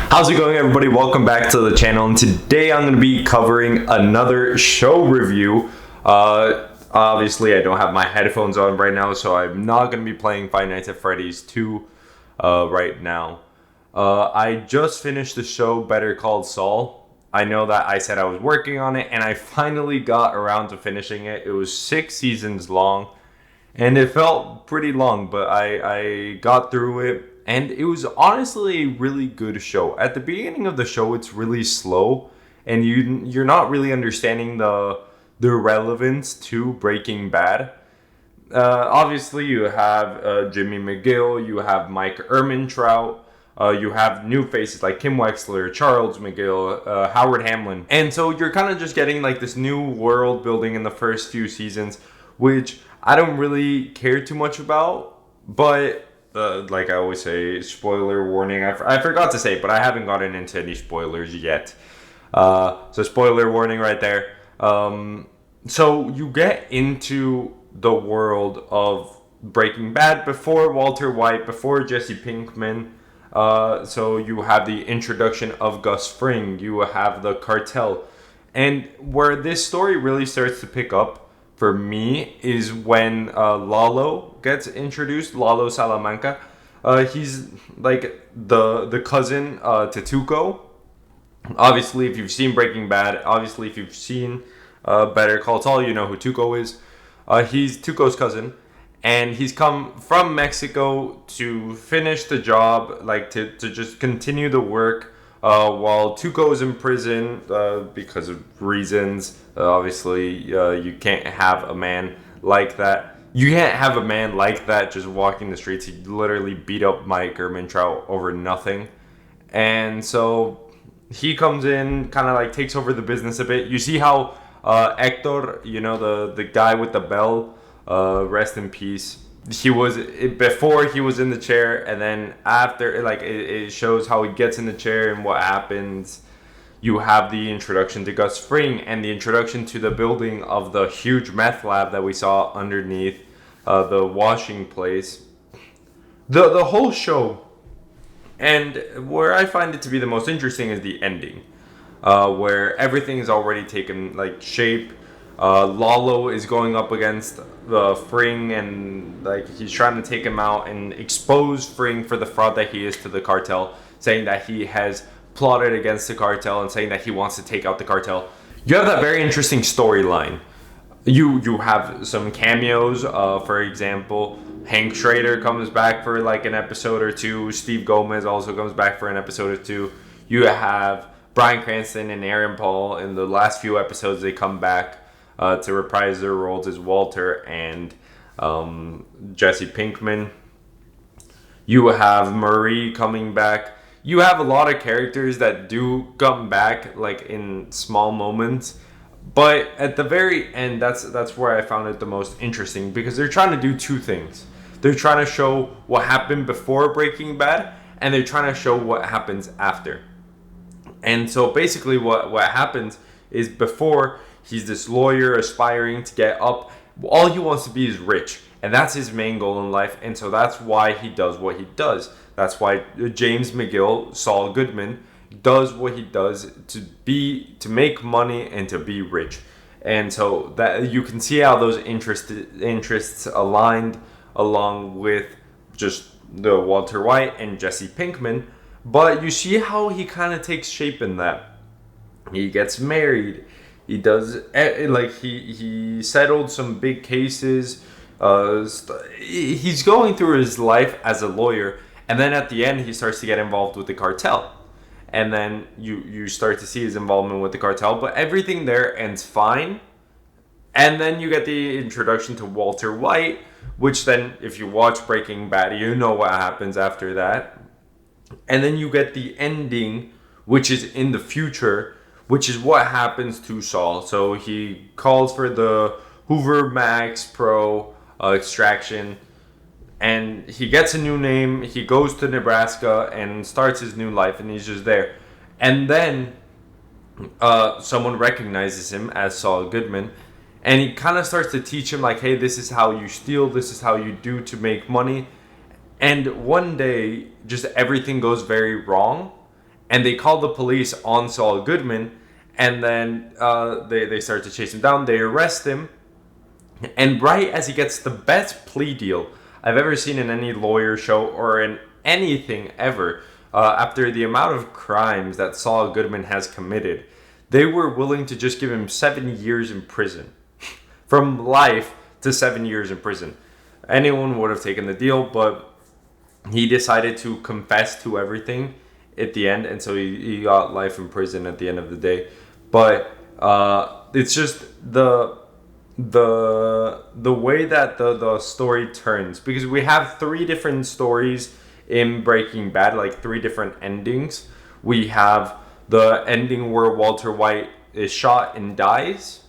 How's it going, everybody? Welcome back to the channel, and today I'm going to be covering another show review. Obviously I don't have my headphones on right now, so I'm not going to be playing Five Nights at Freddy's 2 right now. I just finished the show Better Call Saul. I know that I said I was working on it, and I finally got around to finishing it. It was 6 seasons long, and it felt pretty long, but I got through it. And it was honestly a really good show. At the beginning of the show, it's really slow, and you're not really understanding the relevance to Breaking Bad. Obviously, you have Jimmy McGill, you have Mike Ehrmantraut, you have new faces like Kim Wexler, Charles McGill, Howard Hamlin, and so you're kind of just getting like this new world building in the first few seasons, which I don't really care too much about, but. Like I always say, spoiler warning. I forgot to say, but I haven't gotten into any spoilers yet. So spoiler warning right there. So you get into the world of Breaking Bad before Walter White, before Jesse Pinkman. So you have the introduction of Gus Fring. You have the cartel. And where this story really starts to pick up, for me, is when Lalo gets introduced, Lalo Salamanca. He's like the cousin to Tuco. Obviously, if you've seen Breaking Bad, obviously if you've seen Better Call Saul, you know who Tuco is. He's Tuco's cousin, and he's come from Mexico to finish the job, like to just continue the work. While Tuco is in prison because of reasons, obviously you can't have a man like that. You can't have a man like that just walking the streets. He literally beat up Mike Ehrmantraut over nothing. And so he comes in, kind of like takes over the business a bit. You see how Hector, you know, the guy with the bell, rest in peace. Before he was in the chair, and then after, like, it shows how he gets in the chair and what happens. You have the introduction to Gus Fring and the introduction to the building of the huge meth lab that we saw underneath the washing place. The whole show, and where I find it to be the most interesting is the ending, where everything is already taken like shape. Lalo is going up against Fring, and like he's trying to take him out and expose Fring for the fraud that he is to the cartel, saying that he has plotted against the cartel and saying that he wants to take out the cartel. You have that very interesting storyline. You have some cameos. For example, Hank Schrader comes back for like an episode or two. Steve Gomez also comes back for an episode or two. You have Bryan Cranston and Aaron Paul in the last few episodes. They come back to reprise their roles as Walter and Jesse Pinkman. You have Marie coming back. You have a lot of characters that do come back, like in small moments. But at the very end, that's where I found it the most interesting, because they're trying to do two things. They're trying to show what happened before Breaking Bad, and they're trying to show what happens after. And so basically what happens is, before, he's this lawyer aspiring to get up. All he wants to be is rich. And that's his main goal in life. And so that's why he does what he does. That's why James McGill, Saul Goodman, does what he does to make money and to be rich. And so that you can see how those interests aligned, along with just the Walter White and Jesse Pinkman. But you see how he kind of takes shape in that. He gets married. He does, like, he settled some big cases. He's going through his life as a lawyer, and then at the end he starts to get involved with the cartel, and then you start to see his involvement with the cartel, but everything there ends fine. And then you get the introduction to Walter White, which then, if you watch Breaking Bad, you know what happens after that. And then you get the ending, which is in the future, which is what happens to Saul. So he calls for the Hoover Max Pro extraction, and he gets a new name. He goes to Nebraska and starts his new life, and he's just there. And then someone recognizes him as Saul Goodman, and he kind of starts to teach him, like, hey, this is how you steal, this is how you do to make money. And one day, just everything goes very wrong, and they call the police on Saul Goodman, and then they start to chase him down. They arrest him, and right as he gets the best plea deal I've ever seen in any lawyer show or in anything ever, after the amount of crimes that Saul Goodman has committed, they were willing to just give him 7 years in prison. From life to 7 years in prison. Anyone would have taken the deal, but he decided to confess to everything at the end, and so he got life in prison at the end of the day. But it's just the way that the story turns, because we have 3 different stories in Breaking Bad, like 3 different endings. We have the ending where Walter White is shot and dies,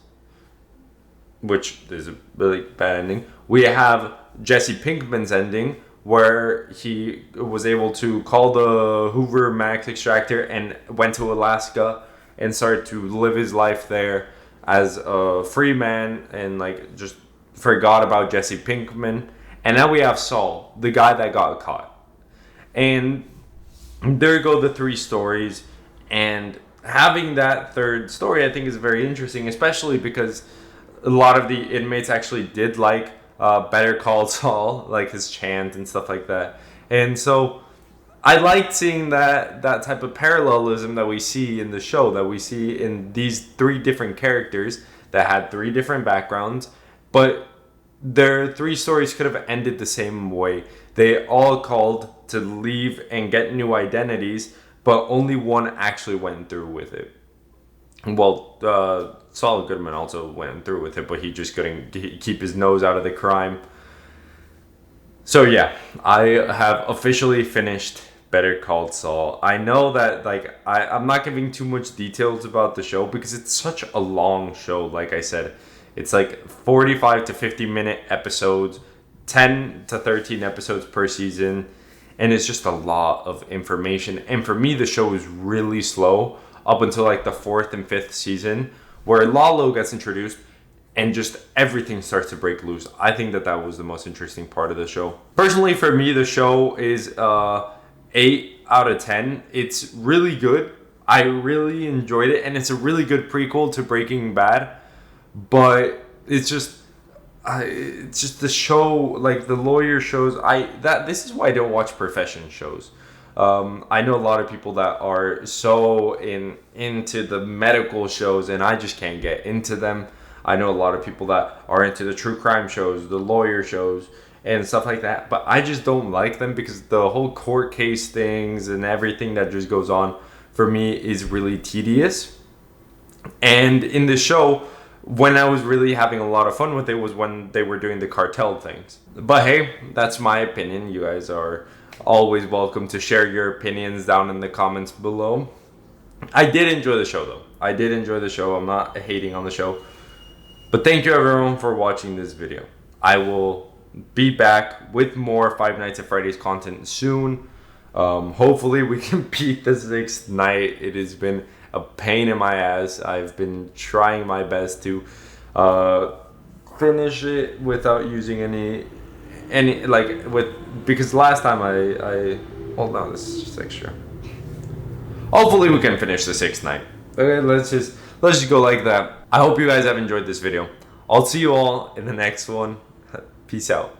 which is a really bad ending. We have Jesse Pinkman's ending, where he was able to call the Hoover Max extractor and went to Alaska and started to live his life there as a free man, and like just forgot about Jesse Pinkman. And now we have Saul, the guy that got caught. And there go the 3 stories. And having that 3rd story, I think, is very interesting, especially because a lot of the inmates actually did like Better Call Saul, like his chant and stuff like that. And so I liked seeing that type of parallelism that we see in the show, that we see in these 3 different characters that had 3 different backgrounds, but their 3 stories could have ended the same way. They all called to leave and get new identities, but only one actually went through with it. Well, Saul Goodman also went through with it, but he just couldn't keep his nose out of the crime. So yeah, I have officially finished Better Call Saul. I know that I'm not giving too much details about the show because it's such a long show. Like I said, it's like 45 to 50 minute episodes, 10 to 13 episodes per season, and it's just a lot of information. And for me, the show is really slow up until like the 4th and 5th season, where Lalo gets introduced and just everything starts to break loose. I think that was the most interesting part of the show. Personally, for me, the show is 8 out of 10. It's really good. I really enjoyed it, and it's a really good prequel to Breaking Bad. But it's just the show, like the lawyer shows. This is why I don't watch profession shows. I know a lot of people that are so into the medical shows, and I just can't get into them. I know a lot of people that are into the true crime shows, the lawyer shows, and stuff like that. But I just don't like them because the whole court case things and everything that just goes on for me is really tedious. And in the show, when I was really having a lot of fun with it was when they were doing the cartel things. But hey, that's my opinion. You guys are always welcome to share your opinions down in the comments below. I did enjoy the show though. I did enjoy the show. I'm not hating on the show. But thank you everyone for watching this video. I will be back with more Five Nights at Freddy's content soon. Hopefully we can beat the 6th night. It has been a pain in my ass. I've been trying my best to finish it without using any because last time I hold on, this is just extra. Hopefully we can finish the 6th night. Okay, let's just go like that. I hope you guys have enjoyed this video. I'll see you all in the next one. Peace out.